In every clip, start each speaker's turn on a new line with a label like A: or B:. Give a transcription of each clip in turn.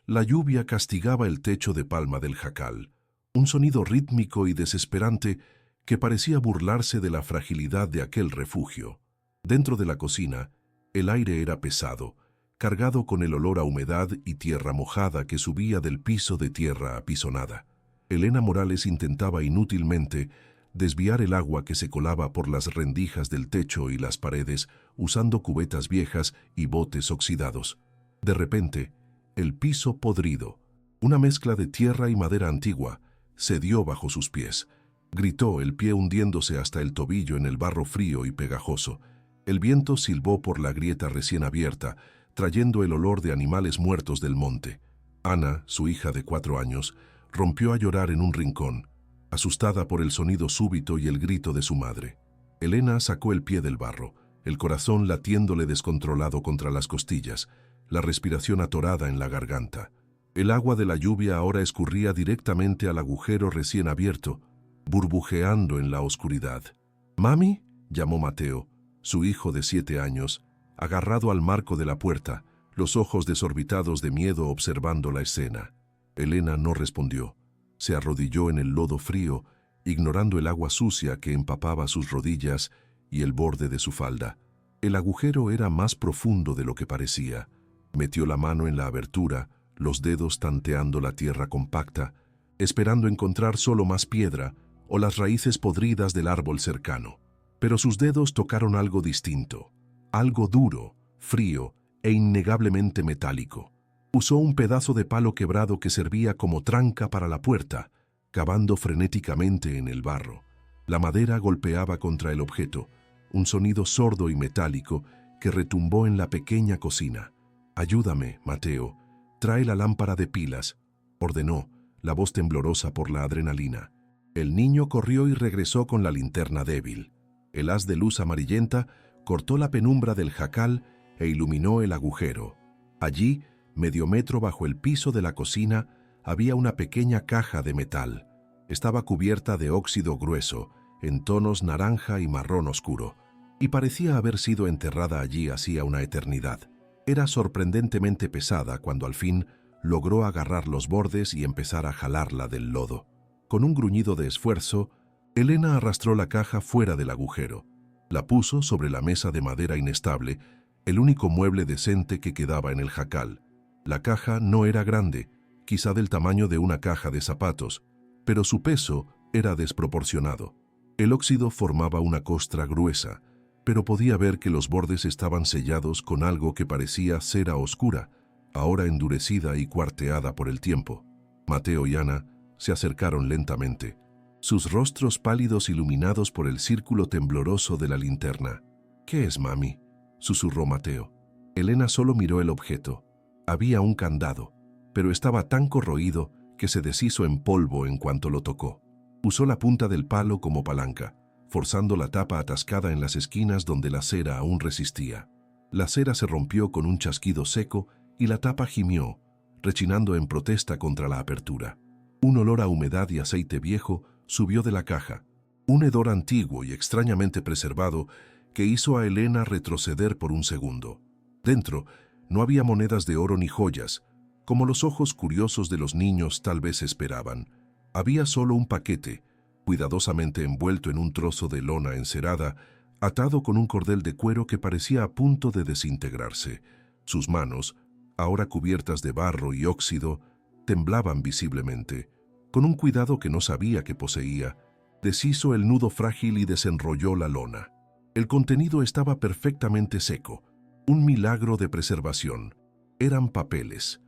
A: La lluvia castigaba el techo de palma del jacal, un sonido rítmico y desesperante que parecía burlarse de la fragilidad de aquel refugio. Dentro de la cocina, el aire era pesado, cargado con el olor a humedad y tierra mojada que subía del piso de tierra apisonada. Elena Morales intentaba inútilmente desviar el agua que se colaba por las rendijas del techo y las paredes usando cubetas viejas y botes oxidados. De repente, el piso podrido, una mezcla de tierra y madera antigua, cedió bajo sus pies. Gritó, el pie hundiéndose hasta el tobillo en el barro frío y pegajoso. El viento silbó por la grieta recién abierta, trayendo el olor de animales muertos del monte. Ana, su hija de 4 años, rompió a llorar en un rincón, asustada por el sonido súbito y el grito de su madre. Elena sacó el pie del barro, el corazón latiéndole descontrolado contra las costillas, la respiración atorada en la garganta. El agua de la lluvia ahora escurría directamente al agujero recién abierto, burbujeando en la oscuridad. «¿Mami?», llamó Mateo, su hijo de 7 años, agarrado al marco de la puerta, los ojos desorbitados de miedo observando la escena. Elena no respondió. Se arrodilló en el lodo frío, ignorando el agua sucia que empapaba sus rodillas y el borde de su falda. El agujero era más profundo de lo que parecía. Metió la mano en la abertura, los dedos tanteando la tierra compacta, esperando encontrar solo más piedra o las raíces podridas del árbol cercano. Pero sus dedos tocaron algo distinto, algo duro, frío e innegablemente metálico. Usó un pedazo de palo quebrado que servía como tranca para la puerta, cavando frenéticamente en el barro. La madera golpeaba contra el objeto, un sonido sordo y metálico que retumbó en la pequeña cocina. «Ayúdame, Mateo, trae la lámpara de pilas», ordenó, la voz temblorosa por la adrenalina. El niño corrió y regresó con la linterna débil. El haz de luz amarillenta cortó la penumbra del jacal e iluminó el agujero. Allí, medio metro bajo el piso de la cocina, había una pequeña caja de metal. Estaba cubierta de óxido grueso, en tonos naranja y marrón oscuro, y parecía haber sido enterrada allí hacía una eternidad. Era sorprendentemente pesada cuando al fin logró agarrar los bordes y empezar a jalarla del lodo. Con un gruñido de esfuerzo, Elena arrastró la caja fuera del agujero. La puso sobre la mesa de madera inestable, el único mueble decente que quedaba en el jacal. La caja no era grande, quizá del tamaño de una caja de zapatos, pero su peso era desproporcionado. El óxido formaba una costra gruesa, pero podía ver que los bordes estaban sellados con algo que parecía cera oscura, ahora endurecida y cuarteada por el tiempo. Mateo y Ana se acercaron lentamente, sus rostros pálidos iluminados por el círculo tembloroso de la linterna. «¿Qué es, mami?», susurró Mateo. Elena solo miró el objeto. Había un candado, pero estaba tan corroído que se deshizo en polvo en cuanto lo tocó. Usó la punta del palo como palanca, forzando la tapa atascada en las esquinas donde la cera aún resistía. La cera se rompió con un chasquido seco y la tapa gimió, rechinando en protesta contra la apertura. Un olor a humedad y aceite viejo subió de la caja, un hedor antiguo y extrañamente preservado que hizo a Elena retroceder por un segundo. Dentro no había monedas de oro ni joyas, como los ojos curiosos de los niños tal vez esperaban. Había solo un paquete, cuidadosamente envuelto en un trozo de lona encerada, atado con un cordel de cuero que parecía a punto de desintegrarse. Sus manos, ahora cubiertas de barro y óxido, temblaban visiblemente. Con un cuidado que no sabía que poseía, deshizo el nudo frágil y desenrolló la lona. El contenido estaba perfectamente seco, un milagro de preservación. Eran papeles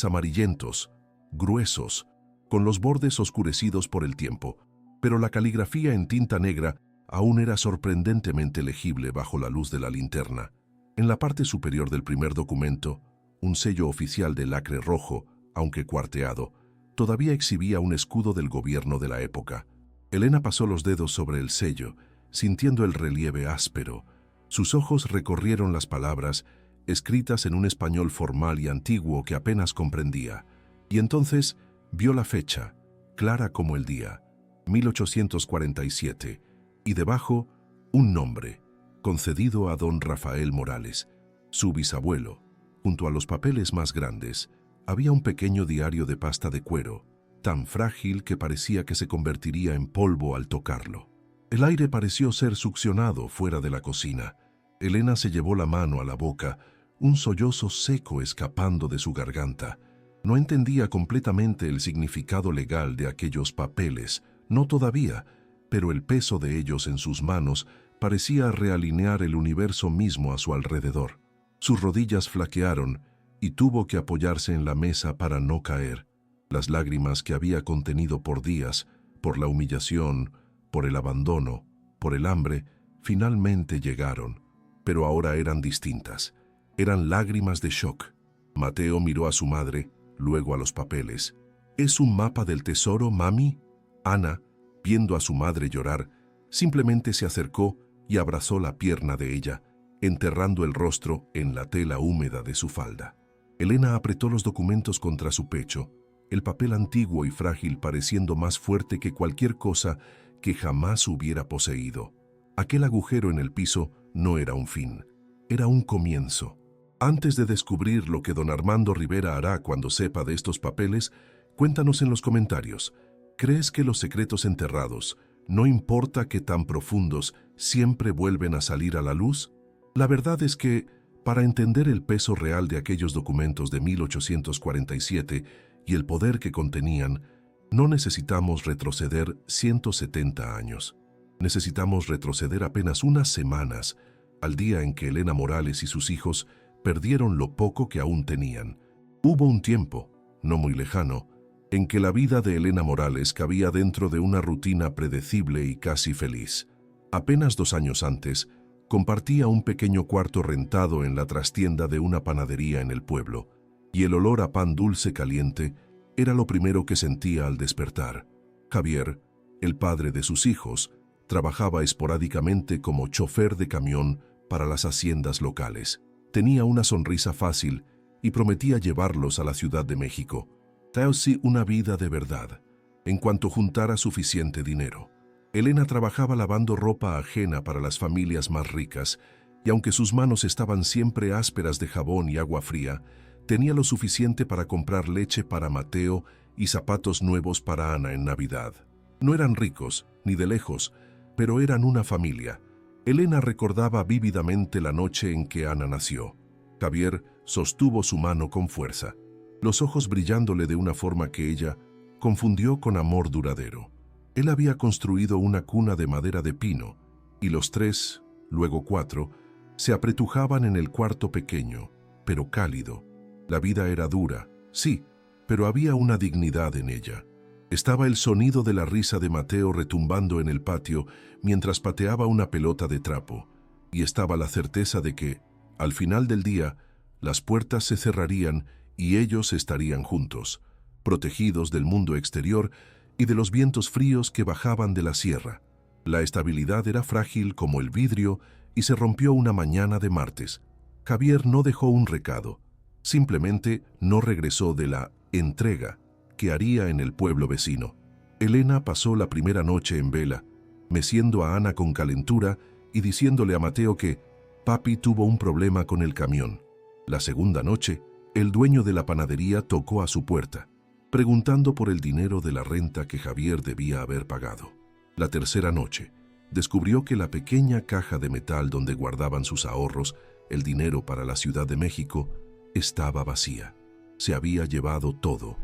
A: amarillentos, gruesos, con los bordes oscurecidos por el tiempo, pero la caligrafía en tinta negra aún era sorprendentemente legible bajo la luz de la linterna. En la parte superior del primer documento, un sello oficial de lacre rojo, aunque cuarteado, todavía exhibía un escudo del gobierno de la época. Elena pasó los dedos sobre el sello, sintiendo el relieve áspero. Sus ojos recorrieron las palabras, escritas en un español formal y antiguo que apenas comprendía, y entonces vio la fecha, clara como el día, 1847, y debajo un nombre, concedido a don Rafael Morales, su bisabuelo. Junto a los papeles más grandes, había un pequeño diario de pasta de cuero, tan frágil que parecía que se convertiría en polvo al tocarlo. El aire pareció ser succionado fuera de la cocina. Elena se llevó la mano a la boca, un sollozo seco escapando de su garganta. No entendía completamente el significado legal de aquellos papeles, no todavía, pero el peso de ellos en sus manos parecía realinear el universo mismo a su alrededor. Sus rodillas flaquearon y tuvo que apoyarse en la mesa para no caer. Las lágrimas que había contenido por días, por la humillación, por el abandono, por el hambre, finalmente llegaron, pero ahora eran distintas. Eran lágrimas de shock. Mateo miró a su madre, luego a los papeles. ¿Es un mapa del tesoro, mami? Ana, viendo a su madre llorar, simplemente se acercó y abrazó la pierna de ella, enterrando el rostro en la tela húmeda de su falda. Elena apretó los documentos contra su pecho, el papel antiguo y frágil pareciendo más fuerte que cualquier cosa que jamás hubiera poseído. Aquel agujero en el piso no era un fin, era un comienzo. Antes de descubrir lo que don Armando Rivera hará cuando sepa de estos papeles, cuéntanos en los comentarios. ¿Crees que los secretos enterrados, no importa qué tan profundos, siempre vuelven a salir a la luz? La verdad es que, para entender el peso real de aquellos documentos de 1847 y el poder que contenían, no necesitamos retroceder 170 años. Necesitamos retroceder apenas unas semanas, al día en que Elena Morales y sus hijos perdieron lo poco que aún tenían. Hubo un tiempo, no muy lejano, en que la vida de Elena Morales cabía dentro de una rutina predecible y casi feliz. Apenas 2 años antes, compartía un pequeño cuarto rentado en la trastienda de una panadería en el pueblo, y el olor a pan dulce caliente era lo primero que sentía al despertar. Javier, el padre de sus hijos, trabajaba esporádicamente como chofer de camión para las haciendas locales. Tenía una sonrisa fácil y prometía llevarlos a la Ciudad de México. Casi una vida de verdad, en cuanto juntara suficiente dinero. Elena trabajaba lavando ropa ajena para las familias más ricas, y aunque sus manos estaban siempre ásperas de jabón y agua fría, tenía lo suficiente para comprar leche para Mateo y zapatos nuevos para Ana en Navidad. No eran ricos, ni de lejos, pero eran una familia. Elena recordaba vívidamente la noche en que Ana nació. Javier sostuvo su mano con fuerza, los ojos brillándole de una forma que ella confundió con amor duradero. Él había construido una cuna de madera de pino, y los 3, luego 4, se apretujaban en el cuarto pequeño, pero cálido. La vida era dura, sí, pero había una dignidad en ella. Estaba el sonido de la risa de Mateo retumbando en el patio mientras pateaba una pelota de trapo, y estaba la certeza de que, al final del día, las puertas se cerrarían y ellos estarían juntos, protegidos del mundo exterior y de los vientos fríos que bajaban de la sierra. La estabilidad era frágil como el vidrio y se rompió una mañana de martes. Javier no dejó un recado, simplemente no regresó de la entrega que haría en el pueblo vecino. Elena pasó la primera noche en vela, meciendo a Ana con calentura y diciéndole a Mateo que papi tuvo un problema con el camión. La segunda noche, el dueño de la panadería tocó a su puerta, preguntando por el dinero de la renta que Javier debía haber pagado. La tercera noche, descubrió que la pequeña caja de metal donde guardaban sus ahorros, el dinero para la Ciudad de México, estaba vacía. Se había llevado todo.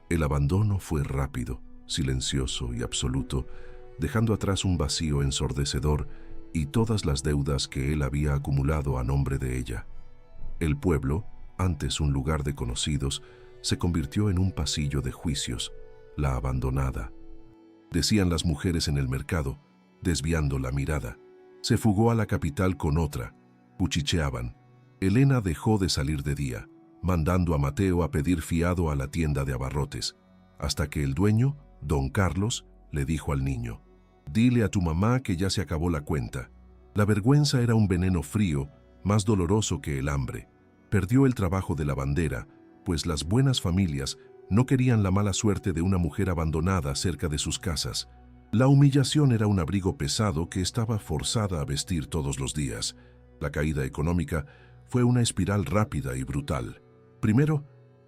A: El abandono fue rápido, silencioso y absoluto, dejando atrás un vacío ensordecedor y todas las deudas que él había acumulado a nombre de ella. El pueblo, antes un lugar de conocidos, se convirtió en un pasillo de juicios, la abandonada. Decían las mujeres en el mercado, desviando la mirada. Se fugó a la capital con otra. Cuchicheaban. Elena dejó de salir de día, mandando a Mateo a pedir fiado a la tienda de abarrotes, hasta que el dueño, don Carlos, le dijo al niño: «Dile a tu mamá que ya se acabó la cuenta». La vergüenza era un veneno frío, más doloroso que el hambre. Perdió el trabajo de lavandera, pues las buenas familias no querían la mala suerte de una mujer abandonada cerca de sus casas. La humillación era un abrigo pesado que estaba forzada a vestir todos los días. La caída económica fue una espiral rápida y brutal. Primero,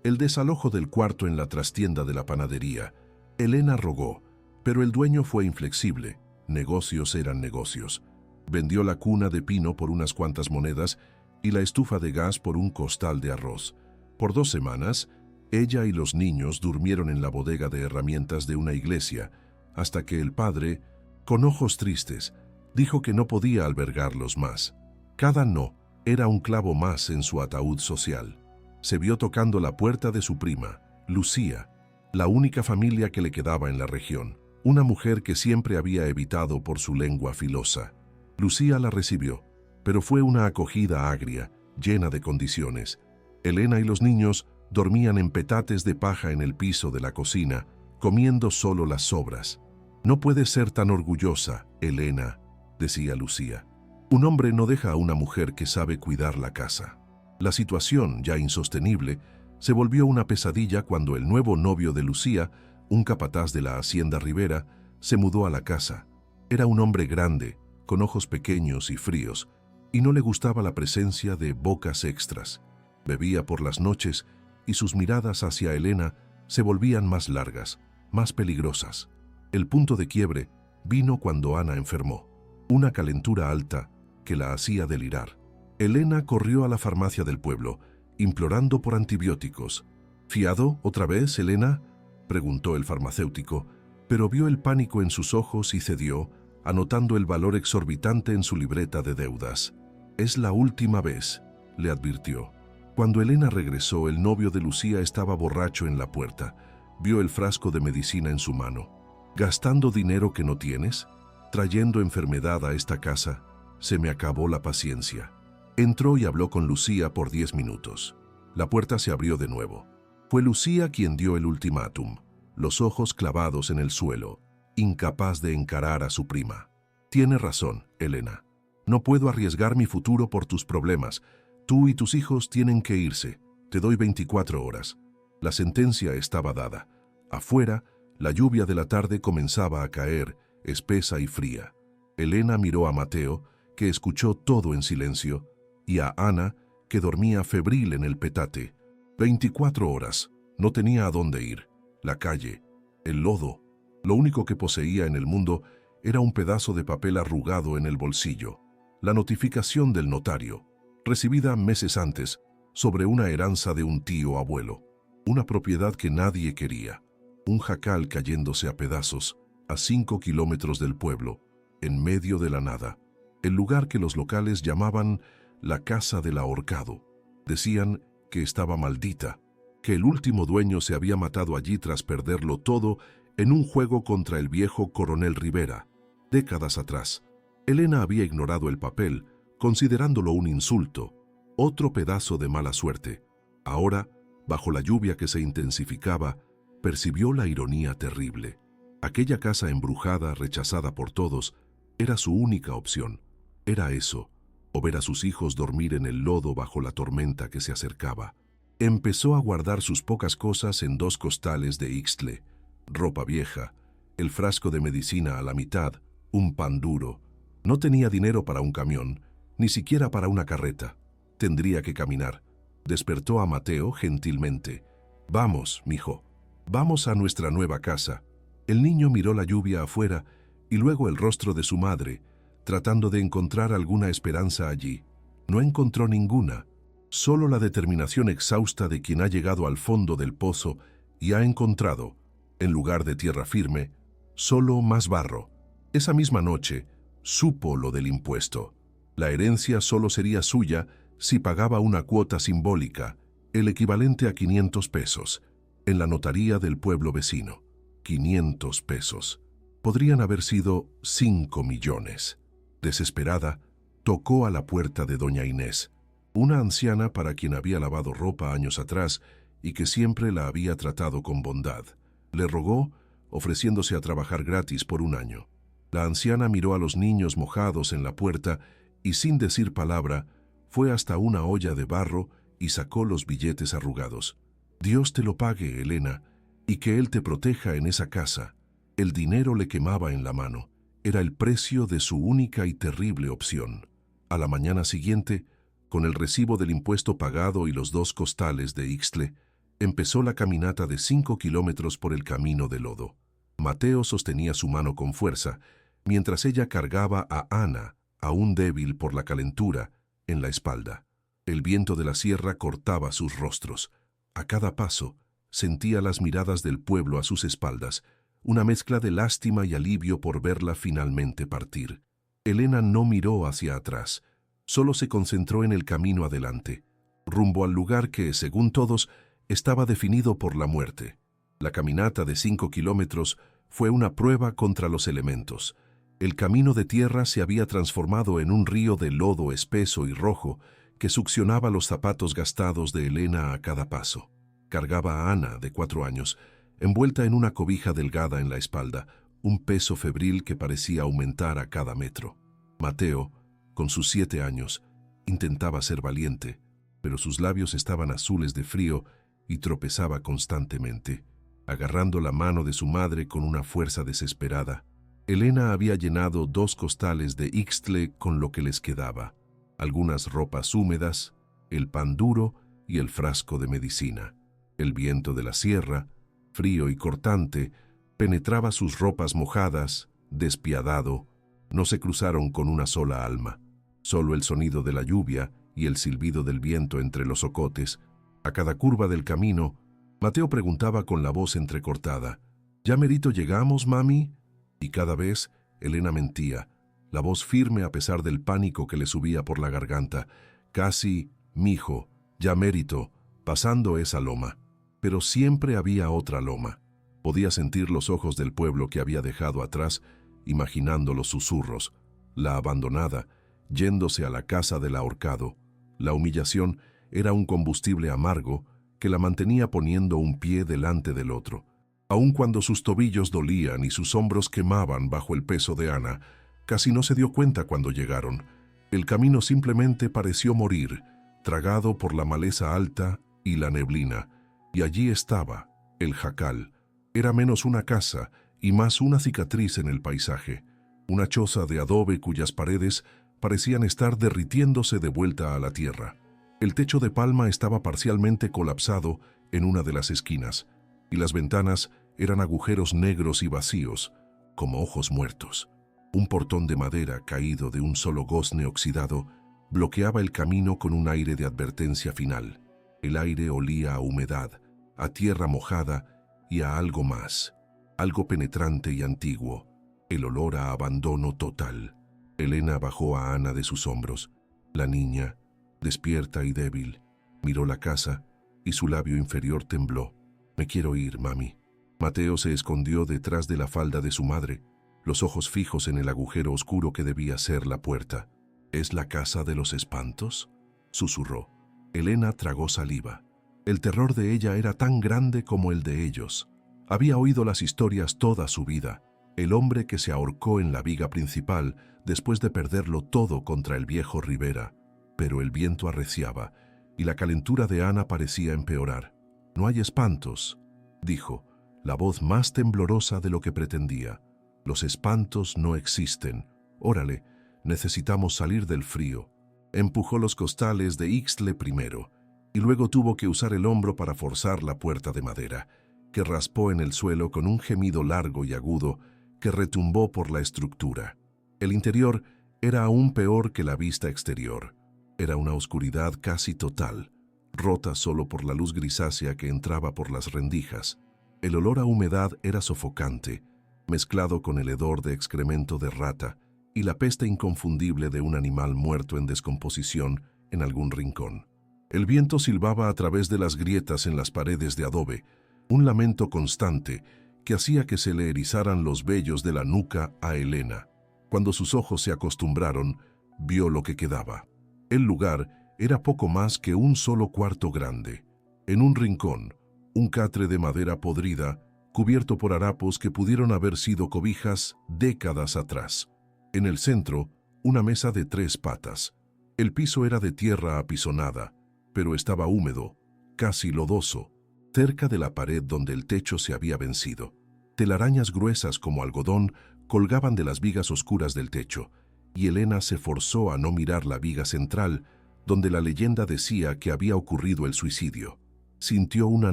A: El desalojo del cuarto en la trastienda de la panadería. Elena rogó, pero el dueño fue inflexible. Negocios eran negocios. Vendió la cuna de pino por unas cuantas monedas y la estufa de gas por un costal de arroz. Por 2 semanas, ella y los niños durmieron en la bodega de herramientas de una iglesia, hasta que el padre, con ojos tristes, dijo que no podía albergarlos más. Cada no era un clavo más en su ataúd social. Se vio tocando la puerta de su prima, Lucía, la única familia que le quedaba en la región, una mujer que siempre había evitado por su lengua filosa. Lucía la recibió, pero fue una acogida agria, llena de condiciones. Elena y los niños dormían en petates de paja en el piso de la cocina, comiendo solo las sobras. «No puedes ser tan orgullosa, Elena», decía Lucía. «Un hombre no deja a una mujer que sabe cuidar la casa». La situación, ya insostenible, se volvió una pesadilla cuando el nuevo novio de Lucía, un capataz de la hacienda Rivera, se mudó a la casa. Era un hombre grande, con ojos pequeños y fríos, y no le gustaba la presencia de bocas extras. Bebía por las noches y sus miradas hacia Elena se volvían más largas, más peligrosas. El punto de quiebre vino cuando Ana enfermó, una calentura alta que la hacía delirar. Elena corrió a la farmacia del pueblo, implorando por antibióticos. «¿Fiado otra vez, Elena?», preguntó el farmacéutico, pero vio el pánico en sus ojos y cedió, anotando el valor exorbitante en su libreta de deudas. «Es la última vez», le advirtió. Cuando Elena regresó, el novio de Lucía estaba borracho en la puerta. Vio el frasco de medicina en su mano. «¿Gastando dinero que no tienes? ¿Trayendo enfermedad a esta casa? Se me acabó la paciencia». Entró y habló con Lucía por 10 minutos. La puerta se abrió de nuevo. Fue Lucía quien dio el ultimátum, los ojos clavados en el suelo, incapaz de encarar a su prima. «Tiene razón, Elena. No puedo arriesgar mi futuro por tus problemas. Tú y tus hijos tienen que irse. Te doy 24 horas». La sentencia estaba dada. Afuera, la lluvia de la tarde comenzaba a caer, espesa y fría. Elena miró a Mateo, que escuchó todo en silencio, y a Ana, que dormía febril en el petate. 24 horas. No tenía a dónde ir. La calle, el lodo. Lo único que poseía en el mundo era un pedazo de papel arrugado en el bolsillo. La notificación del notario, recibida meses antes, sobre una heranza de un tío abuelo. Una propiedad que nadie quería. Un jacal cayéndose a pedazos, a 5 kilómetros del pueblo, en medio de la nada. El lugar que los locales llamaban la casa del ahorcado. Decían que estaba maldita, que el último dueño se había matado allí tras perderlo todo en un juego contra el viejo coronel Rivera, décadas atrás. Elena había ignorado el papel, considerándolo un insulto, otro pedazo de mala suerte. Ahora, bajo la lluvia que se intensificaba, percibió la ironía terrible. Aquella casa embrujada, rechazada por todos, era su única opción. Era eso, o ver a sus hijos dormir en el lodo bajo la tormenta que se acercaba. Empezó a guardar sus pocas cosas en 2 costales de Ixtle, ropa vieja, el frasco de medicina a la mitad, un pan duro. No tenía dinero para un camión, ni siquiera para una carreta. Tendría que caminar. Despertó a Mateo gentilmente. «Vamos, mijo, vamos a nuestra nueva casa». El niño miró la lluvia afuera y luego el rostro de su madre, tratando de encontrar alguna esperanza allí. No encontró ninguna, solo la determinación exhausta de quien ha llegado al fondo del pozo y ha encontrado, en lugar de tierra firme, solo más barro. Esa misma noche, supo lo del impuesto. La herencia solo sería suya si pagaba una cuota simbólica, el equivalente a 500 pesos, en la notaría del pueblo vecino. 500 pesos. Podrían haber sido 5 millones. Desesperada, tocó a la puerta de doña Inés, una anciana para quien había lavado ropa años atrás y que siempre la había tratado con bondad. Le rogó, ofreciéndose a trabajar gratis por 1 año. La anciana miró a los niños mojados en la puerta y, sin decir palabra, fue hasta una olla de barro y sacó los billetes arrugados. «Dios te lo pague, Elena, y que Él te proteja en esa casa». El dinero le quemaba en la mano. Era el precio de su única y terrible opción. A la mañana siguiente, con el recibo del impuesto pagado y los 2 costales de Ixtle, Empezó la caminata de 5 kilómetros por el camino de lodo. Mateo sostenía su mano con fuerza, mientras ella cargaba a Ana, aún débil por la calentura, en la espalda. El viento de la sierra cortaba sus rostros. A cada paso, sentía las miradas del pueblo a sus espaldas, una mezcla de lástima y alivio por verla finalmente partir. Elena no miró hacia atrás, solo se concentró en el camino adelante, rumbo al lugar que, según todos, estaba definido por la muerte. La caminata de 5 kilómetros fue una prueba contra los elementos. El camino de tierra se había transformado en un río de lodo espeso y rojo que succionaba los zapatos gastados de Elena a cada paso. Cargaba a Ana, de 4 años, envuelta en una cobija delgada en la espalda, un peso febril que parecía aumentar a cada metro. Mateo, con sus 7 años, intentaba ser valiente, pero sus labios estaban azules de frío y tropezaba constantemente, agarrando la mano de su madre con una fuerza desesperada. Elena había llenado 2 costales de Ixtle con lo que les quedaba, algunas ropas húmedas, el pan duro y el frasco de medicina. El viento de la sierra, frío y cortante, penetraba sus ropas mojadas, despiadado. No se cruzaron con una sola alma. Solo el sonido de la lluvia y el silbido del viento entre los ocotes. A cada curva del camino, Mateo preguntaba con la voz entrecortada, «¿Ya merito llegamos, mami?» Y cada vez Elena mentía, la voz firme a pesar del pánico que le subía por la garganta. Casi, mijo, ya mérito, pasando esa loma. Pero siempre había otra loma. Podía sentir los ojos del pueblo que había dejado atrás, imaginando los susurros, la abandonada, yéndose a la casa del ahorcado. La humillación era un combustible amargo que la mantenía poniendo un pie delante del otro. Aun cuando sus tobillos dolían y sus hombros quemaban bajo el peso de Ana, casi no se dio cuenta cuando llegaron. El camino simplemente pareció morir, tragado por la maleza alta y la neblina. Y allí estaba, el jacal. Era menos una casa y más una cicatriz en el paisaje. Una choza de adobe cuyas paredes parecían estar derritiéndose de vuelta a la tierra. El techo de palma estaba parcialmente colapsado en una de las esquinas, y las ventanas eran agujeros negros y vacíos, como ojos muertos. Un portón de madera caído de un solo gozne oxidado bloqueaba el camino con un aire de advertencia final. El aire olía a humedad, a tierra mojada y a algo más, algo penetrante y antiguo, el olor a abandono total. Elena bajó a Ana de sus hombros. La niña, despierta y débil, miró la casa y su labio inferior tembló. «Me quiero ir, mami». Mateo se escondió detrás de la falda de su madre, los ojos fijos en el agujero oscuro que debía ser la puerta. «¿Es la casa de los espantos?», susurró. Elena tragó saliva. El terror de ella era tan grande como el de ellos. Había oído las historias toda su vida. El hombre que se ahorcó en la viga principal después de perderlo todo contra el viejo Rivera. Pero el viento arreciaba y la calentura de Ana parecía empeorar. «No hay espantos», dijo, la voz más temblorosa de lo que pretendía. «Los espantos no existen. Órale, necesitamos salir del frío». Empujó los costales de Ixtle primero, y luego tuvo que usar el hombro para forzar la puerta de madera, que raspó en el suelo con un gemido largo y agudo que retumbó por la estructura. El interior era aún peor que la vista exterior. Era una oscuridad casi total, rota solo por la luz grisácea que entraba por las rendijas. El olor a humedad era sofocante, mezclado con el hedor de excremento de rata y la peste inconfundible de un animal muerto en descomposición en algún rincón. El viento silbaba a través de las grietas en las paredes de adobe, un lamento constante que hacía que se le erizaran los vellos de la nuca a Elena. Cuando sus ojos se acostumbraron, vio lo que quedaba. El lugar era poco más que un solo cuarto grande. En un rincón, un catre de madera podrida, cubierto por harapos que pudieron haber sido cobijas décadas atrás. En el centro, una mesa de 3 patas. El piso era de tierra apisonada, pero estaba húmedo, casi lodoso, cerca de la pared donde el techo se había vencido. Telarañas gruesas como algodón colgaban de las vigas oscuras del techo, y Elena se forzó a no mirar la viga central, donde la leyenda decía que había ocurrido el suicidio. Sintió una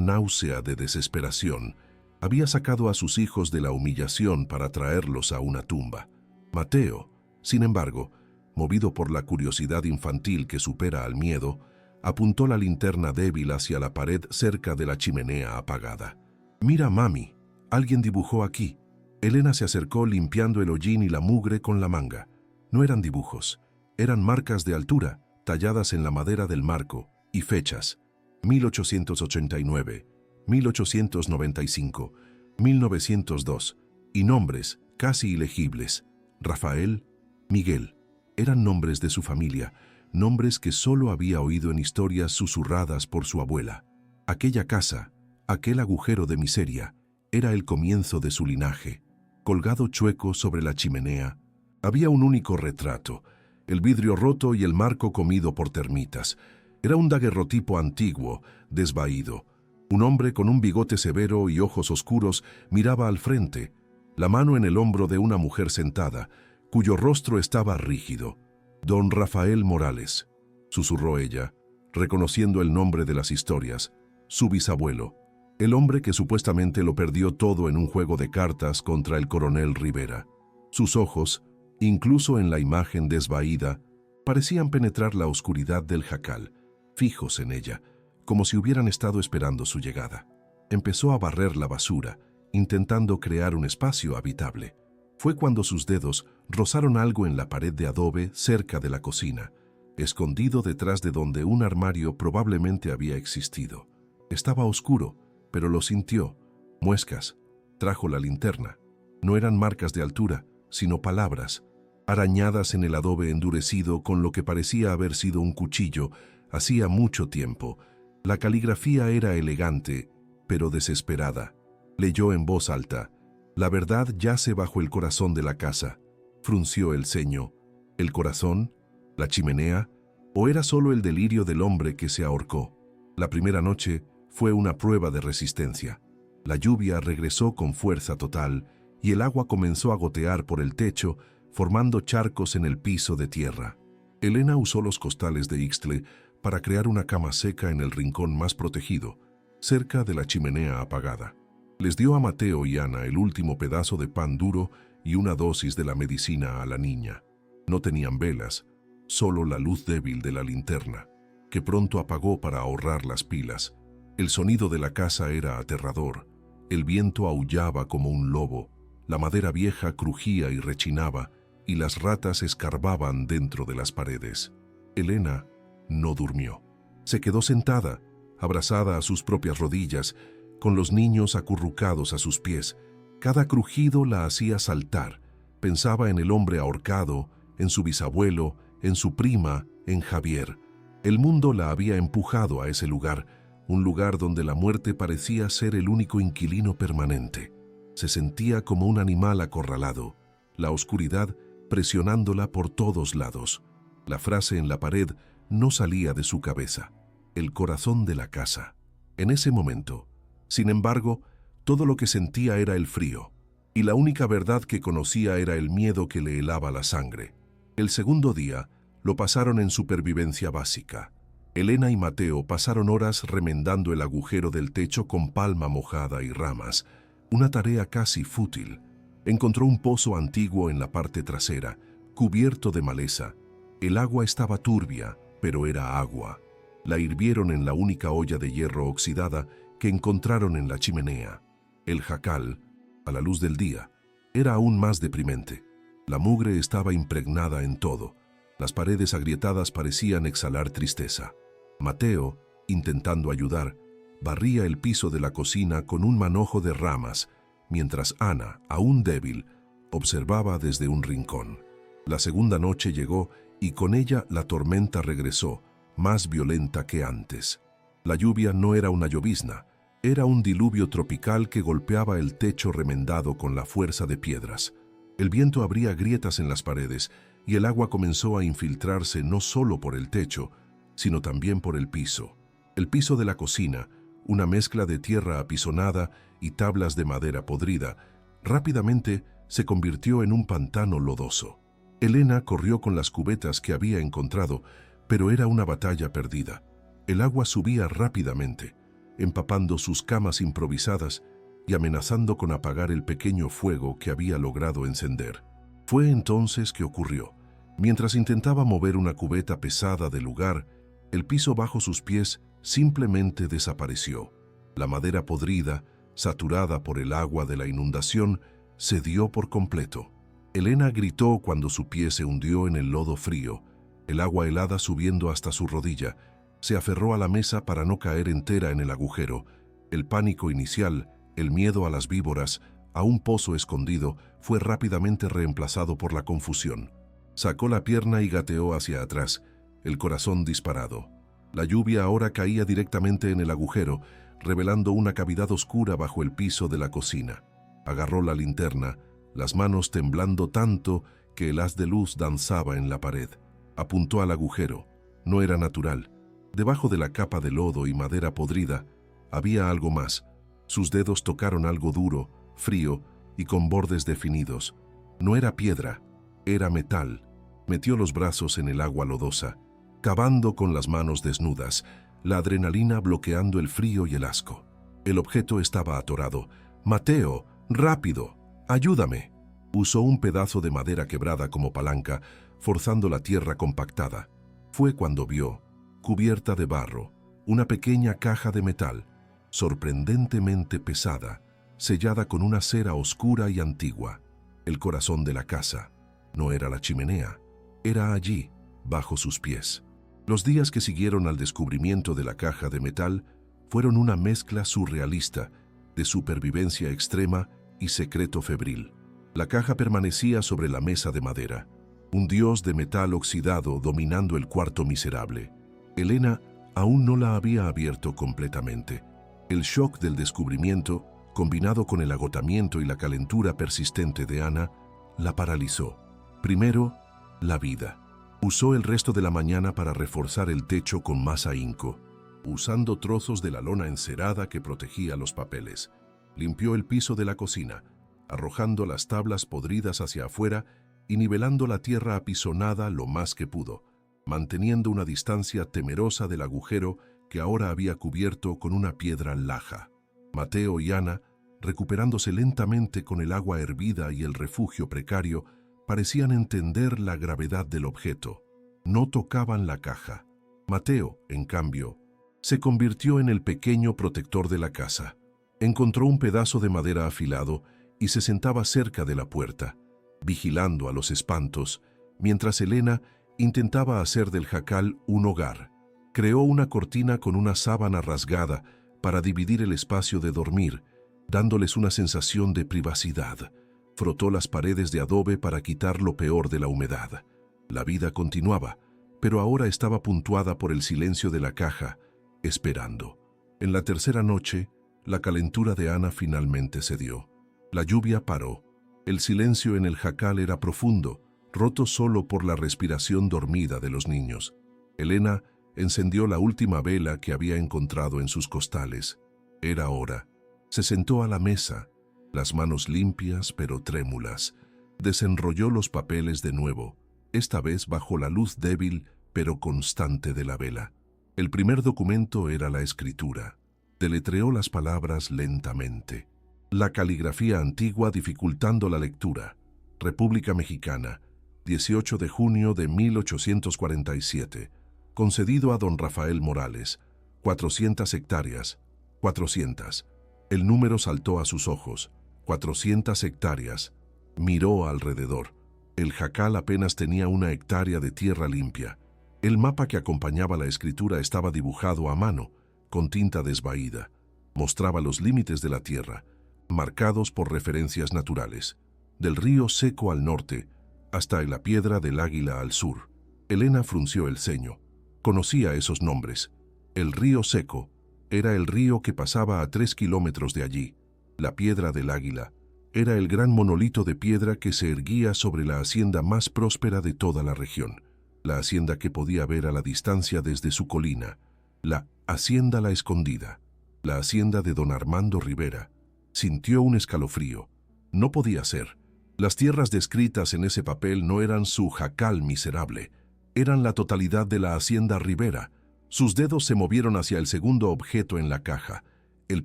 A: náusea de desesperación. Había sacado a sus hijos de la humillación para traerlos a una tumba. Mateo, sin embargo, movido por la curiosidad infantil que supera al miedo, apuntó la linterna débil hacia la pared cerca de la chimenea apagada. «Mira, mami, alguien dibujó aquí». Elena se acercó limpiando el hollín y la mugre con la manga. No eran dibujos, eran marcas de altura, talladas en la madera del marco, y fechas: 1889, 1895, 1902, y nombres casi ilegibles: Rafael, Miguel. Eran nombres de su familia, nombres que solo había oído en historias susurradas por su abuela. Aquella casa, aquel agujero de miseria, era el comienzo de su linaje. Colgado chueco sobre la chimenea, había un único retrato, el vidrio roto y el marco comido por termitas. Era un daguerrotipo antiguo, desvaído. Un hombre con un bigote severo y ojos oscuros miraba al frente, la mano en el hombro de una mujer sentada, cuyo rostro estaba rígido. «Don Rafael Morales», susurró ella, reconociendo el nombre de las historias, su bisabuelo, el hombre que supuestamente lo perdió todo en un juego de cartas contra el coronel Rivera. Sus ojos, incluso en la imagen desvaída, parecían penetrar la oscuridad del jacal, fijos en ella, como si hubieran estado esperando su llegada. Empezó a barrer la basura, intentando crear un espacio habitable. Fue cuando sus dedos rozaron algo en la pared de adobe cerca de la cocina, escondido detrás de donde un armario probablemente había existido. Estaba oscuro, pero lo sintió. Muescas. Trajo la linterna. No eran marcas de altura, sino palabras, arañadas en el adobe endurecido con lo que parecía haber sido un cuchillo hacía mucho tiempo. La caligrafía era elegante, pero desesperada. Leyó en voz alta: «La verdad yace bajo el corazón de la casa». Frunció el ceño. ¿El corazón? ¿La chimenea? ¿O era solo el delirio del hombre que se ahorcó? La primera noche fue una prueba de resistencia. La lluvia regresó con fuerza total y el agua comenzó a gotear por el techo, formando charcos en el piso de tierra. Elena usó los costales de Ixtle para crear una cama seca en el rincón más protegido, cerca de la chimenea apagada. Les dio a Mateo y Ana el último pedazo de pan duro y una dosis de la medicina a la niña. No tenían velas, solo la luz débil de la linterna, que pronto apagó para ahorrar las pilas. El sonido de la casa era aterrador. El viento aullaba como un lobo, la madera vieja crujía y rechinaba, y las ratas escarbaban dentro de las paredes. Elena no durmió. Se quedó sentada, abrazada a sus propias rodillas, con los niños acurrucados a sus pies. Cada crujido la hacía saltar. Pensaba en el hombre ahorcado, en su bisabuelo, en su prima, en Javier. El mundo la había empujado a ese lugar, un lugar donde la muerte parecía ser el único inquilino permanente. Se sentía como un animal acorralado, la oscuridad presionándola por todos lados. La frase en la pared no salía de su cabeza: «el corazón de la casa». En ese momento, sin embargo, todo lo que sentía era el frío, y la única verdad que conocía era el miedo que le helaba la sangre. El segundo día lo pasaron en supervivencia básica. Elena y Mateo pasaron horas remendando el agujero del techo con palma mojada y ramas, una tarea casi fútil. Encontró un pozo antiguo en la parte trasera, cubierto de maleza. El agua estaba turbia, pero era agua. La hirvieron en la única olla de hierro oxidada que encontraron en la chimenea. El jacal, a la luz del día, era aún más deprimente. La mugre estaba impregnada en todo. Las paredes agrietadas parecían exhalar tristeza. Mateo, intentando ayudar, barría el piso de la cocina con un manojo de ramas, mientras Ana, aún débil, observaba desde un rincón. La segunda noche llegó y con ella la tormenta regresó, más violenta que antes. La lluvia no era una llovizna, era un diluvio tropical que golpeaba el techo remendado con la fuerza de piedras. El viento abría grietas en las paredes y el agua comenzó a infiltrarse no solo por el techo, sino también por el piso. El piso de la cocina, una mezcla de tierra apisonada y tablas de madera podrida, rápidamente se convirtió en un pantano lodoso. Elena corrió con las cubetas que había encontrado, pero era una batalla perdida. El agua subía rápidamente. empapando sus camas improvisadas y amenazando con apagar el pequeño fuego que había logrado encender. Fue entonces que ocurrió. Mientras intentaba mover una cubeta pesada del lugar, el piso bajo sus pies simplemente desapareció. La madera podrida, saturada por el agua de la inundación, cedió por completo. Elena gritó cuando su pie se hundió en el lodo frío, el agua helada subiendo hasta su rodilla. Se aferró a la mesa para no caer entera en el agujero. El pánico inicial, el miedo a las víboras, a un pozo escondido, fue rápidamente reemplazado por la confusión. Sacó la pierna y gateó hacia atrás, el corazón disparado. La lluvia ahora caía directamente en el agujero, revelando una cavidad oscura bajo el piso de la cocina. Agarró la linterna, las manos temblando tanto que el haz de luz danzaba en la pared. Apuntó al agujero. No era natural. Debajo de la capa de lodo y madera podrida, había algo más. Sus dedos tocaron algo duro, frío y con bordes definidos. No era piedra, era metal. Metió los brazos en el agua lodosa, cavando con las manos desnudas, la adrenalina bloqueando el frío y el asco. El objeto estaba atorado. «Mateo, rápido, ayúdame». Usó un pedazo de madera quebrada como palanca, forzando la tierra compactada. Fue cuando vio, cubierta de barro, una pequeña caja de metal, sorprendentemente pesada, sellada con una cera oscura y antigua. El corazón de la casa. No era la chimenea, era allí, bajo sus pies. Los días que siguieron al descubrimiento de la caja de metal fueron una mezcla surrealista de supervivencia extrema y secreto febril. La caja permanecía sobre la mesa de madera, un dios de metal oxidado dominando el cuarto miserable. Elena aún no la había abierto completamente. El shock del descubrimiento, combinado con el agotamiento y la calentura persistente de Ana, la paralizó. Primero, la vida. Usó el resto de la mañana para reforzar el techo con más ahínco, usando trozos de la lona encerada que protegía los papeles. Limpió el piso de la cocina, arrojando las tablas podridas hacia afuera y nivelando la tierra apisonada lo más que pudo, manteniendo una distancia temerosa del agujero que ahora había cubierto con una piedra laja. Mateo y Ana, recuperándose lentamente con el agua hervida y el refugio precario, parecían entender la gravedad del objeto. No tocaban la caja. Mateo, en cambio, se convirtió en el pequeño protector de la casa. Encontró un pedazo de madera afilado y se sentaba cerca de la puerta, vigilando a los espantos, mientras Elena intentaba hacer del jacal un hogar. Creó una cortina con una sábana rasgada para dividir el espacio de dormir, dándoles una sensación de privacidad. Frotó las paredes de adobe para quitar lo peor de la humedad. La vida continuaba, pero ahora estaba puntuada por el silencio de la caja, esperando. En la tercera noche, la calentura de Ana finalmente cedió. La lluvia paró. El silencio en el jacal era profundo, roto solo por la respiración dormida de los niños. Elena encendió la última vela que había encontrado en sus costales. Era hora. Se sentó a la mesa, las manos limpias pero trémulas. Desenrolló los papeles de nuevo, esta vez bajo la luz débil pero constante de la vela. El primer documento era la escritura. Deletreó las palabras lentamente. La caligrafía antigua dificultando la lectura. República Mexicana, 18 de junio de 1847. Concedido a don Rafael Morales. 400 hectáreas. 400. El número saltó a sus ojos. 400 hectáreas. Miró alrededor. El jacal apenas tenía 1 hectárea de tierra limpia. El mapa que acompañaba la escritura estaba dibujado a mano, con tinta desvaída. Mostraba los límites de la tierra, marcados por referencias naturales, del río Seco al norte hasta la Piedra del Águila al sur. Elena frunció el ceño. Conocía esos nombres. El río Seco era el río que pasaba a 3 kilómetros de allí. La Piedra del Águila era el gran monolito de piedra que se erguía sobre la hacienda más próspera de toda la región, la hacienda que podía ver a la distancia desde su colina, la Hacienda La Escondida, la hacienda de don Armando Rivera. Sintió un escalofrío. No podía ser. Las tierras descritas en ese papel no eran su jacal miserable, eran la totalidad de la hacienda Rivera, Sus dedos se movieron hacia el segundo objeto en la caja, el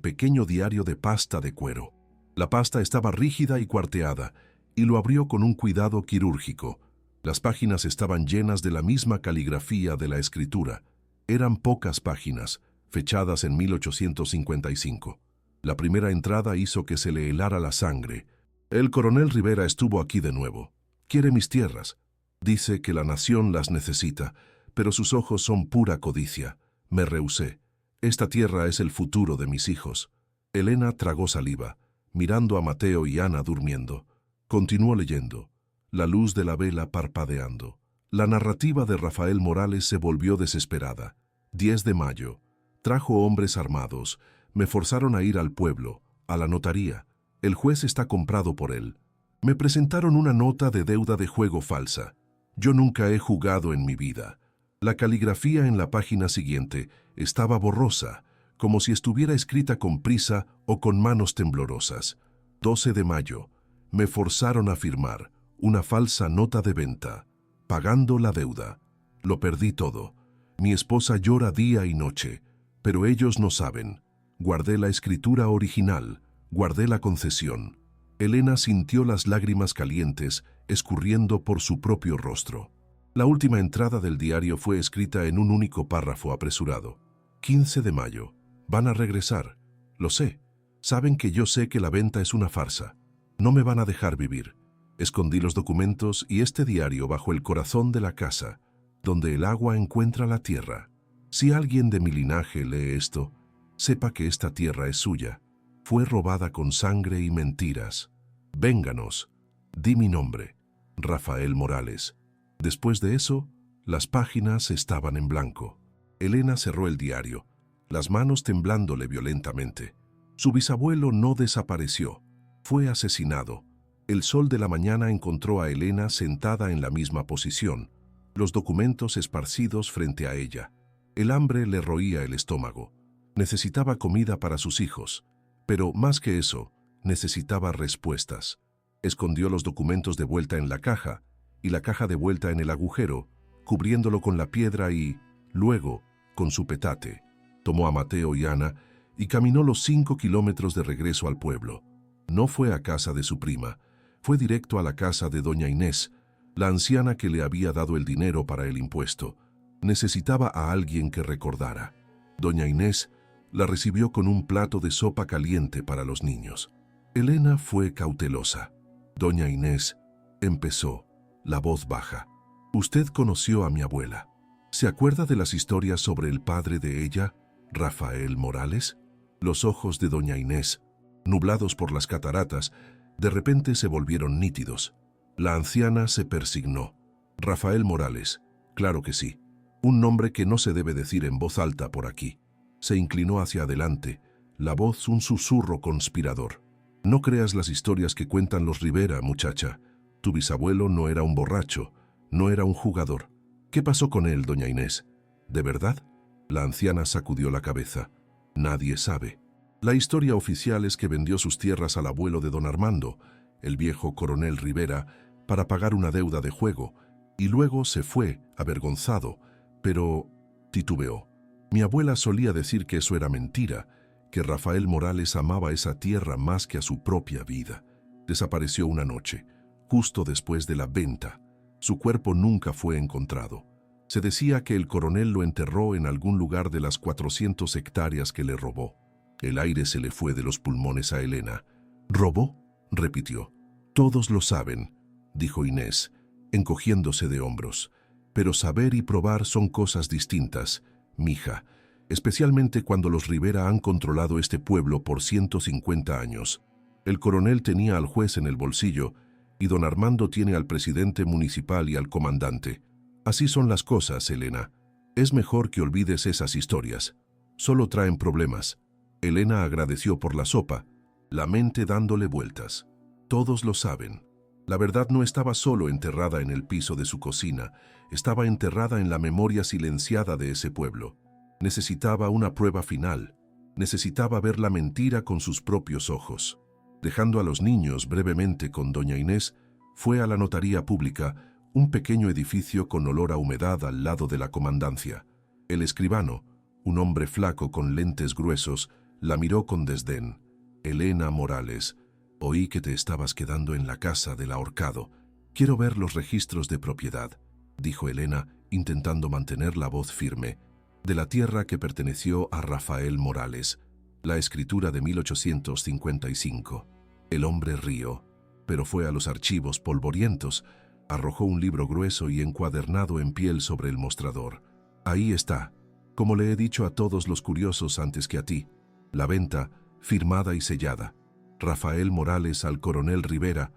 A: pequeño diario de pasta de cuero. La pasta estaba rígida y cuarteada, y lo abrió con un cuidado quirúrgico. Las páginas estaban llenas de la misma caligrafía de la escritura. Eran pocas páginas, fechadas en 1855. La primera entrada hizo que se le helara la sangre. El coronel Rivera estuvo aquí de nuevo. Quiere mis tierras. Dice que la nación las necesita, pero sus ojos son pura codicia. Me rehusé. Esta tierra es el futuro de mis hijos. Elena tragó saliva, mirando a Mateo y Ana durmiendo. Continuó leyendo, la luz de la vela parpadeando. La narrativa de Rafael Morales se volvió desesperada. 10 de mayo. Trajo hombres armados. Me forzaron a ir al pueblo, a la notaría. El juez está comprado por él. Me presentaron una nota de deuda de juego falsa. Yo nunca he jugado en mi vida. La caligrafía en la página siguiente estaba borrosa, como si estuviera escrita con prisa o con manos temblorosas. 12 de mayo. Me forzaron a firmar una falsa nota de venta, pagando la deuda. Lo perdí todo. Mi esposa llora día y noche, pero ellos no saben. Guardé la escritura original, guardé la concesión. Elena sintió las lágrimas calientes escurriendo por su propio rostro. La última entrada del diario fue escrita en un único párrafo apresurado. 15 de mayo. Van a regresar. Lo sé. Saben que yo sé que la venta es una farsa. No me van a dejar vivir. Escondí los documentos y este diario bajo el corazón de la casa, donde el agua encuentra la tierra. Si alguien de mi linaje lee esto, sepa que esta tierra es suya. Fue robada con sangre y mentiras. Vénganos. Di mi nombre. Rafael Morales. Después de eso, las páginas estaban en blanco. Elena cerró el diario, las manos temblándole violentamente. Su bisabuelo no desapareció. Fue asesinado. El sol de la mañana encontró a Elena sentada en la misma posición, los documentos esparcidos frente a ella. El hambre le roía el estómago. Necesitaba comida para sus hijos, pero más que eso, necesitaba respuestas. Escondió los documentos de vuelta en la caja y la caja de vuelta en el agujero, cubriéndolo con la piedra y, luego, con su petate. Tomó a Mateo y Ana y caminó los 5 kilómetros de regreso al pueblo. No fue a casa de su prima, fue directo a la casa de doña Inés, la anciana que le había dado el dinero para el impuesto. Necesitaba a alguien que recordara. Doña Inés la recibió con un plato de sopa caliente para los niños. Elena fue cautelosa. Doña Inés empezó, la voz baja. Usted conoció a mi abuela. ¿Se acuerda de las historias sobre el padre de ella, Rafael Morales? Los ojos de doña Inés, nublados por las cataratas, de repente se volvieron nítidos. La anciana se persignó. Rafael Morales, claro que sí. Un nombre que no se debe decir en voz alta por aquí. Se inclinó hacia adelante, la voz un susurro conspirador. No creas las historias que cuentan los Rivera, muchacha. Tu bisabuelo no era un borracho, no era un jugador. ¿Qué pasó con él, doña Inés? ¿De verdad? La anciana sacudió la cabeza. Nadie sabe. La historia oficial es que vendió sus tierras al abuelo de don Armando, el viejo coronel Rivera, para pagar una deuda de juego, y luego se fue, avergonzado, pero titubeó. Mi abuela solía decir que eso era mentira, que Rafael Morales amaba esa tierra más que a su propia vida. Desapareció una noche, justo después de la venta. Su cuerpo nunca fue encontrado. Se decía que el coronel lo enterró en algún lugar de las 400 hectáreas que le robó. El aire se le fue de los pulmones a Elena. ¿Robó?, repitió. Todos lo saben, dijo Inés, encogiéndose de hombros. Pero saber y probar son cosas distintas, mija, especialmente cuando los Rivera han controlado este pueblo por 150 años. El coronel tenía al juez en el bolsillo y don Armando tiene al presidente municipal y al comandante. Así son las cosas, Elena. Es mejor que olvides esas historias. Solo traen problemas. Elena agradeció por la sopa, la mente dándole vueltas. Todos lo saben. La verdad no estaba solo enterrada en el piso de su cocina, estaba enterrada en la memoria silenciada de ese pueblo. Necesitaba una prueba final. Necesitaba ver la mentira con sus propios ojos. Dejando a los niños brevemente con doña Inés, fue a la notaría pública, un pequeño edificio con olor a humedad al lado de la comandancia. El escribano, un hombre flaco con lentes gruesos, la miró con desdén. Elena Morales, oí que te estabas quedando en la casa del ahorcado. Quiero ver los registros de propiedad, dijo Elena, intentando mantener la voz firme, de la tierra que perteneció a Rafael Morales, la escritura de 1855. El hombre rió, pero fue a los archivos polvorientos, arrojó un libro grueso y encuadernado en piel sobre el mostrador. Ahí está, como le he dicho a todos los curiosos antes que a ti, la venta, firmada y sellada. Rafael Morales al coronel Rivera,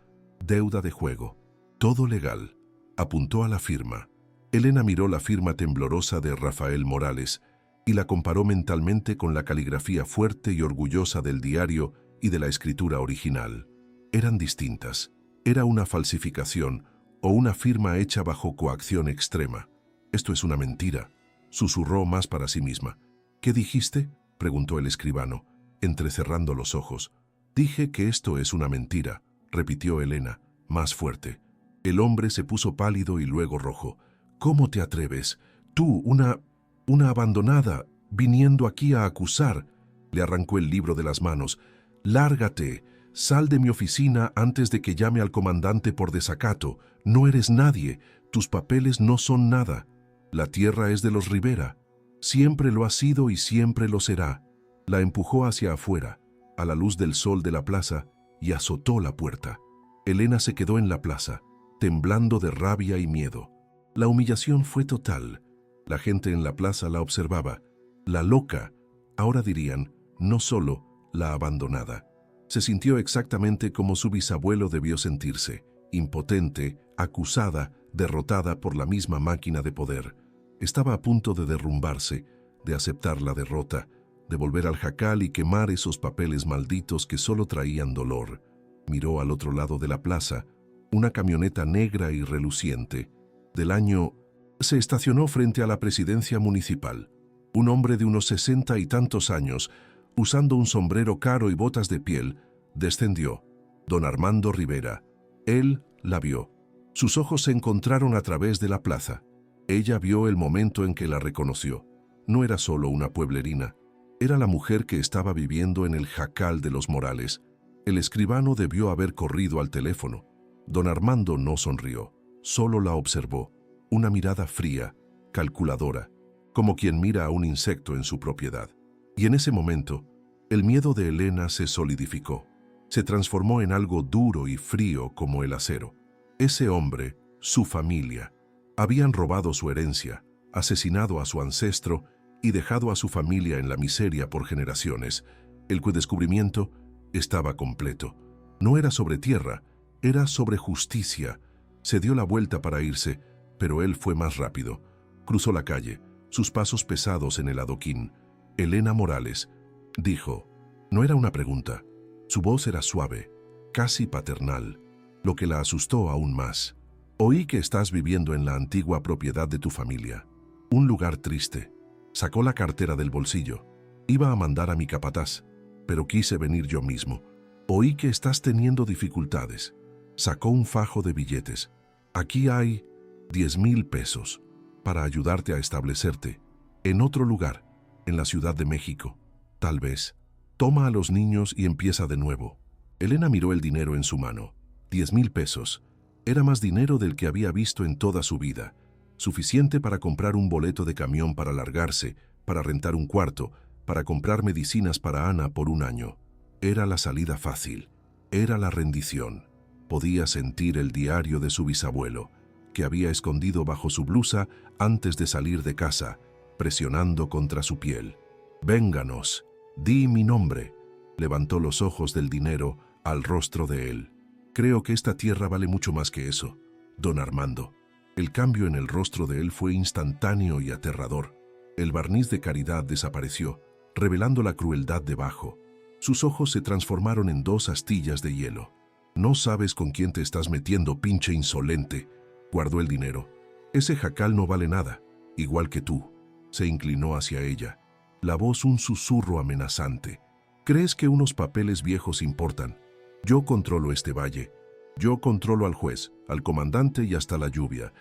A: deuda de juego. Todo legal. Apuntó a la firma. Elena miró la firma temblorosa de Rafael Morales y la comparó mentalmente con la caligrafía fuerte y orgullosa del diario y de la escritura original. Eran distintas. Era una falsificación o una firma hecha bajo coacción extrema. Esto es una mentira, susurró más para sí misma. ¿Qué dijiste?, preguntó el escribano, entrecerrando los ojos. Dije que esto es una mentira, repitió Elena, más fuerte. El hombre se puso pálido y luego rojo. ¿Cómo te atreves? Tú, una abandonada, viniendo aquí a acusar. Le arrancó el libro de las manos. Lárgate, sal de mi oficina antes de que llame al comandante por desacato. No eres nadie, tus papeles no son nada. La tierra es de los Rivera. Siempre lo ha sido y siempre lo será. La empujó hacia afuera, a la luz del sol de la plaza, y azotó la puerta. Elena se quedó en la plaza, temblando de rabia y miedo. La humillación fue total. La gente en la plaza la observaba. La loca, ahora dirían, no solo la abandonada. Se sintió exactamente como su bisabuelo debió sentirse, impotente, acusada, derrotada por la misma máquina de poder. Estaba a punto de derrumbarse, de aceptar la derrota, de volver al jacal y quemar esos papeles malditos que solo traían dolor. Miró al otro lado de la plaza, una camioneta negra y reluciente. Del año, se estacionó frente a la presidencia municipal. Un hombre de unos 60 y tantos años, usando un sombrero caro y botas de piel, descendió. Don Armando Rivera. Él la vio. Sus ojos se encontraron a través de la plaza. Ella vio el momento en que la reconoció. No era solo una pueblerina. Era la mujer que estaba viviendo en el jacal de los Morales. El escribano debió haber corrido al teléfono. Don Armando no sonrió, solo la observó. Una mirada fría, calculadora, como quien mira a un insecto en su propiedad. Y en ese momento, el miedo de Elena se solidificó. Se transformó en algo duro y frío como el acero. Ese hombre, su familia, habían robado su herencia, asesinado a su ancestro y dejado a su familia en la miseria por generaciones. El descubrimiento estaba completo. No era sobre tierra, era sobre justicia. Se dio la vuelta para irse, pero él fue más rápido. Cruzó la calle, sus pasos pesados en el adoquín. Elena Morales, dijo. No era una pregunta. Su voz era suave, casi paternal, lo que la asustó aún más. Oí que estás viviendo en la antigua propiedad de tu familia. Un lugar triste. Sacó la cartera del bolsillo. Iba a mandar a mi capataz, pero quise venir yo mismo. Oí que estás teniendo dificultades. Sacó un fajo de billetes. Aquí hay 10,000 pesos para ayudarte a establecerte en otro lugar, en la Ciudad de México. Tal vez. Toma a los niños y empieza de nuevo. Elena miró el dinero en su mano. 10,000 pesos. Era más dinero del que había visto en toda su vida. Suficiente para comprar un boleto de camión para largarse, para rentar un cuarto, para comprar medicinas para Ana por un año. Era la salida fácil. Era la rendición. Podía sentir el diario de su bisabuelo, que había escondido bajo su blusa antes de salir de casa, presionando contra su piel. «Vénganos, di mi nombre». Levantó los ojos del dinero al rostro de él. «Creo que esta tierra vale mucho más que eso, don Armando». El cambio en el rostro de él fue instantáneo y aterrador. El barniz de caridad desapareció, revelando la crueldad debajo. Sus ojos se transformaron en dos astillas de hielo. «No sabes con quién te estás metiendo, pinche insolente». Guardó el dinero. «Ese jacal no vale nada, igual que tú». Se inclinó hacia ella, la voz un susurro amenazante. «¿Crees que unos papeles viejos importan? Yo controlo este valle. Yo controlo al juez, al comandante y hasta la lluvia.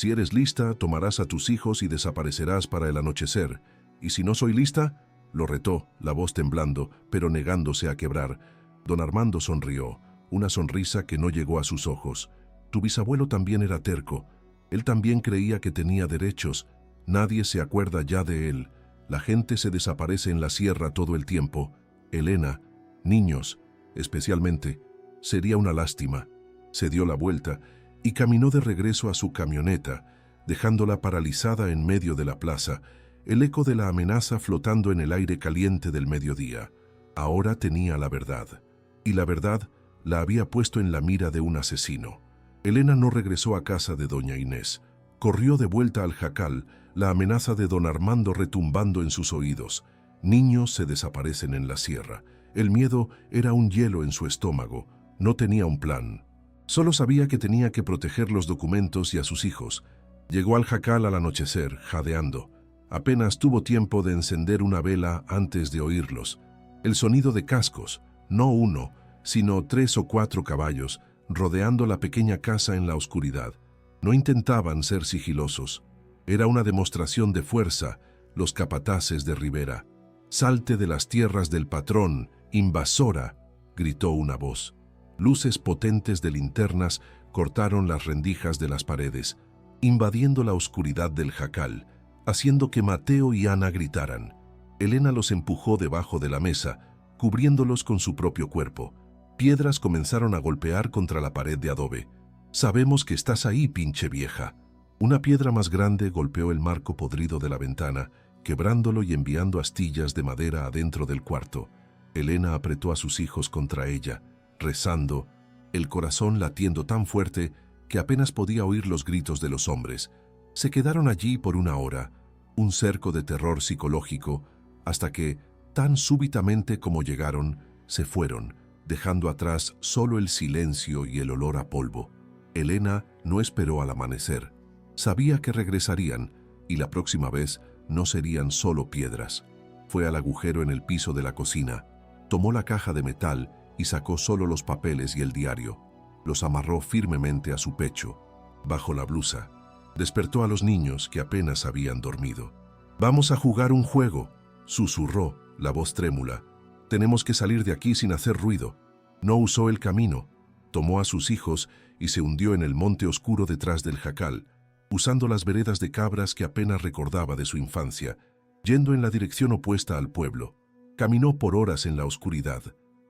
A: Si eres lista, tomarás a tus hijos y desaparecerás para el anochecer. Y si no soy lista, lo retó, la voz temblando, pero negándose a quebrar. Don Armando sonrió, una sonrisa que no llegó a sus ojos. Tu bisabuelo también era terco. Él también creía que tenía derechos. Nadie se acuerda ya de él. La gente se desaparece en la sierra todo el tiempo. Elena, niños, especialmente, sería una lástima. Se dio la vuelta y caminó de regreso a su camioneta, dejándola paralizada en medio de la plaza, el eco de la amenaza flotando en el aire caliente del mediodía. Ahora tenía la verdad, y la verdad la había puesto en la mira de un asesino. Elena no regresó a casa de doña Inés. Corrió de vuelta al jacal, la amenaza de don Armando retumbando en sus oídos. Niños se desaparecen en la sierra. El miedo era un hielo en su estómago. No tenía un plan. Solo sabía que tenía que proteger los documentos y a sus hijos. Llegó al jacal al anochecer, jadeando. Apenas tuvo tiempo de encender una vela antes de oírlos. El sonido de cascos, no uno, sino 3 o 4 caballos, rodeando la pequeña casa en la oscuridad. No intentaban ser sigilosos. Era una demostración de fuerza, los capataces de Rivera. «Salte de las tierras del patrón, invasora», gritó una voz. Luces potentes de linternas cortaron las rendijas de las paredes, invadiendo la oscuridad del jacal, haciendo que Mateo y Ana gritaran. Elena los empujó debajo de la mesa, cubriéndolos con su propio cuerpo. Piedras comenzaron a golpear contra la pared de adobe. «Sabemos que estás ahí, pinche vieja». Una piedra más grande golpeó el marco podrido de la ventana, quebrándolo y enviando astillas de madera adentro del cuarto. Elena apretó a sus hijos contra ella, rezando, el corazón latiendo tan fuerte que apenas podía oír los gritos de los hombres. Se quedaron allí por una hora, un cerco de terror psicológico, hasta que, tan súbitamente como llegaron, se fueron, dejando atrás solo el silencio y el olor a polvo. Elena no esperó al amanecer. Sabía que regresarían, y la próxima vez no serían solo piedras. Fue al agujero en el piso de la cocina, tomó la caja de metal y sacó solo los papeles y el diario. Los amarró firmemente a su pecho, bajo la blusa. Despertó a los niños que apenas habían dormido. «Vamos a jugar un juego», susurró, la voz trémula. «Tenemos que salir de aquí sin hacer ruido». No usó el camino. Tomó a sus hijos y se hundió en el monte oscuro detrás del jacal, usando las veredas de cabras que apenas recordaba de su infancia, yendo en la dirección opuesta al pueblo. Caminó por horas en la oscuridad,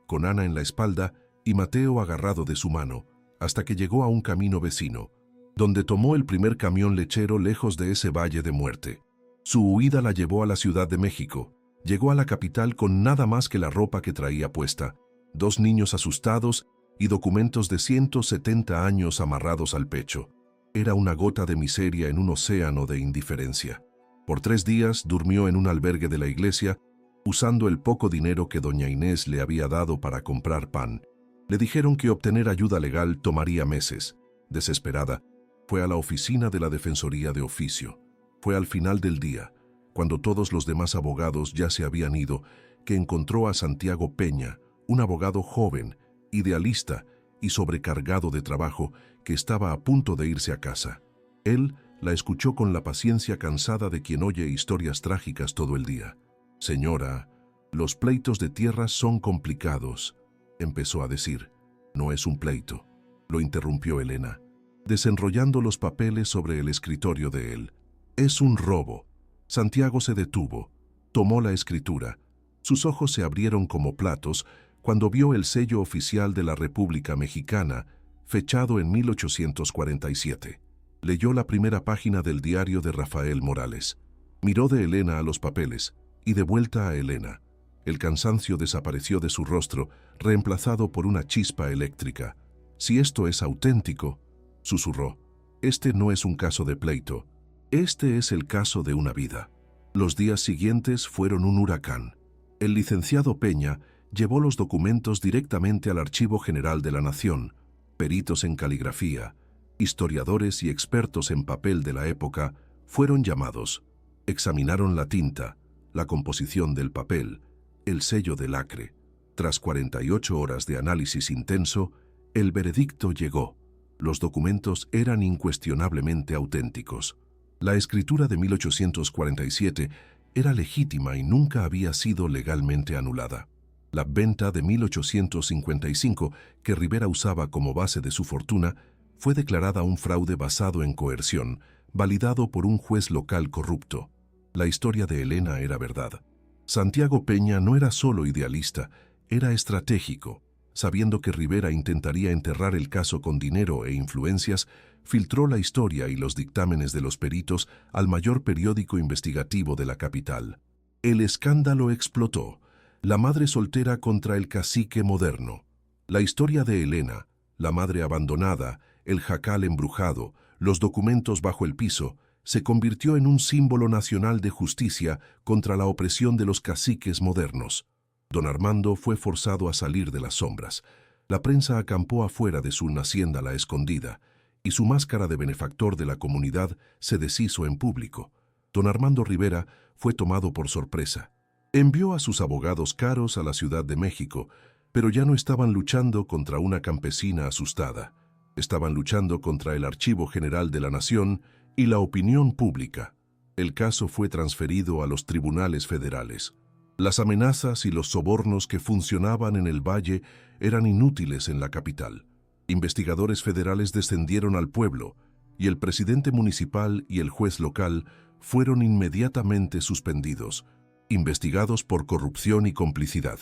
A: con Ana en la espalda y Mateo agarrado de su mano, hasta que llegó a un camino vecino, donde tomó el primer camión lechero lejos de ese valle de muerte. Su huida la llevó a la Ciudad de México. Llegó a la capital con nada más que la ropa que traía puesta, 2 niños asustados y documentos de 170 años amarrados al pecho. Era una gota de miseria en un océano de indiferencia. Por 3 días durmió en un albergue de la iglesia, usando el poco dinero que doña Inés le había dado para comprar pan. Le dijeron que obtener ayuda legal tomaría meses. Desesperada, fue a la oficina de la Defensoría de Oficio. Fue al final del día, cuando todos los demás abogados ya se habían ido, que encontró a Santiago Peña, un abogado joven, idealista y sobrecargado de trabajo, que estaba a punto de irse a casa. Él la escuchó con la paciencia cansada de quien oye historias trágicas todo el día. «Señora, los pleitos de tierras son complicados», empezó a decir. «No es un pleito», lo interrumpió Elena, desenrollando los papeles sobre el escritorio de él. «Es un robo». Santiago se detuvo, tomó la escritura. Sus ojos se abrieron como platos cuando vio el sello oficial de la República Mexicana, fechado en 1847. Leyó la primera página del diario de Rafael Morales. Miró de Elena a los papeles y de vuelta a Elena. El cansancio desapareció de su rostro, reemplazado por una chispa eléctrica. «Si esto es auténtico», susurró, «este no es un caso de pleito. Este es el caso de una vida». Los días siguientes fueron un huracán. El licenciado Peña llevó los documentos directamente al Archivo General de la Nación. Peritos en caligrafía, historiadores y expertos en papel de la época fueron llamados. Examinaron la tinta, la composición del papel, el sello de lacre. Tras 48 horas de análisis intenso, el veredicto llegó. Los documentos eran incuestionablemente auténticos. La escritura de 1847 era legítima y nunca había sido legalmente anulada. La venta de 1855, que Rivera usaba como base de su fortuna, fue declarada un fraude basado en coerción, validado por un juez local corrupto. La historia de Elena era verdad. Santiago Peña no era solo idealista, era estratégico. Sabiendo que Rivera intentaría enterrar el caso con dinero e influencias, filtró la historia y los dictámenes de los peritos al mayor periódico investigativo de la capital. El escándalo explotó. La madre soltera contra el cacique moderno. La historia de Elena, la madre abandonada, el jacal embrujado, los documentos bajo el piso, se convirtió en un símbolo nacional de justicia contra la opresión de los caciques modernos. Don Armando fue forzado a salir de las sombras. La prensa acampó afuera de su hacienda La Escondida, y su máscara de benefactor de la comunidad se deshizo en público. Don Armando Rivera fue tomado por sorpresa. Envió a sus abogados caros a la Ciudad de México, pero ya no estaban luchando contra una campesina asustada. Estaban luchando contra el Archivo General de la Nación y la opinión pública. El caso fue transferido a los tribunales federales. Las amenazas y los sobornos que funcionaban en el Valle eran inútiles en la capital. Investigadores federales descendieron al pueblo y el presidente municipal y el juez local fueron inmediatamente suspendidos, investigados por corrupción y complicidad.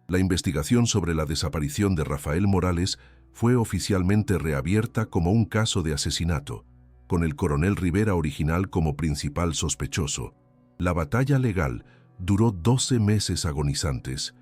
A: La investigación sobre la desaparición de Rafael Morales fue oficialmente reabierta como un caso de asesinato, con el coronel Rivera original como principal sospechoso. La batalla legal duró 12 meses agonizantes,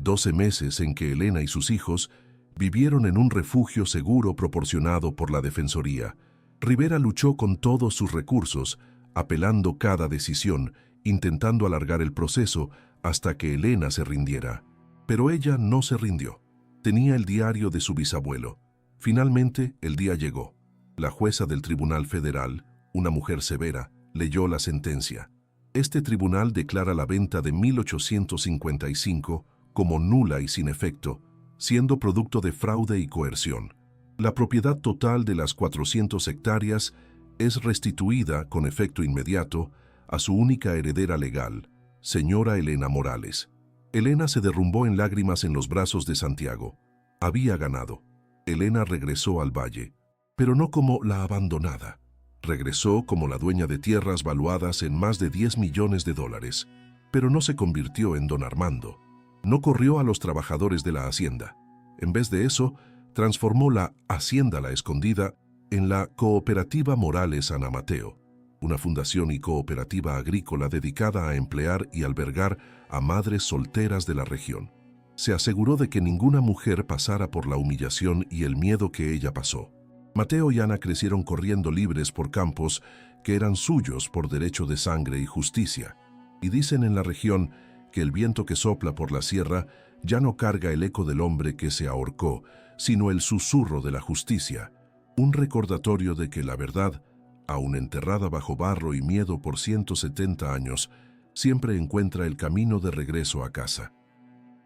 A: 12 meses en que Elena y sus hijos vivieron en un refugio seguro proporcionado por la Defensoría. Rivera luchó con todos sus recursos, apelando cada decisión, intentando alargar el proceso hasta que Elena se rindiera. Pero ella no se rindió. Tenía el diario de su bisabuelo. Finalmente, el día llegó. La jueza del Tribunal Federal, una mujer severa, leyó la sentencia. Este tribunal declara la venta de 1855 como nula y sin efecto, siendo producto de fraude y coerción. La propiedad total de las 400 hectáreas es restituida con efecto inmediato a su única heredera legal, señora Elena Morales. Elena se derrumbó en lágrimas en los brazos de Santiago. Había ganado. Elena regresó al valle, pero no como la abandonada. Regresó como la dueña de tierras valuadas en más de 10 millones de dólares, pero no se convirtió en don Armando. No corrió a los trabajadores de la hacienda. En vez de eso, transformó la Hacienda La Escondida en la Cooperativa Morales San Mateo, una fundación y cooperativa agrícola dedicada a emplear y albergar a madres solteras de la región. Se aseguró de que ninguna mujer pasara por la humillación y el miedo que ella pasó. Mateo y Ana crecieron corriendo libres por campos que eran suyos por derecho de sangre y justicia, y dicen en la región que el viento que sopla por la sierra ya no carga el eco del hombre que se ahorcó, sino el susurro de la justicia, un recordatorio de que la verdad, aun enterrada bajo barro y miedo por 170 años, siempre encuentra el camino de regreso a casa.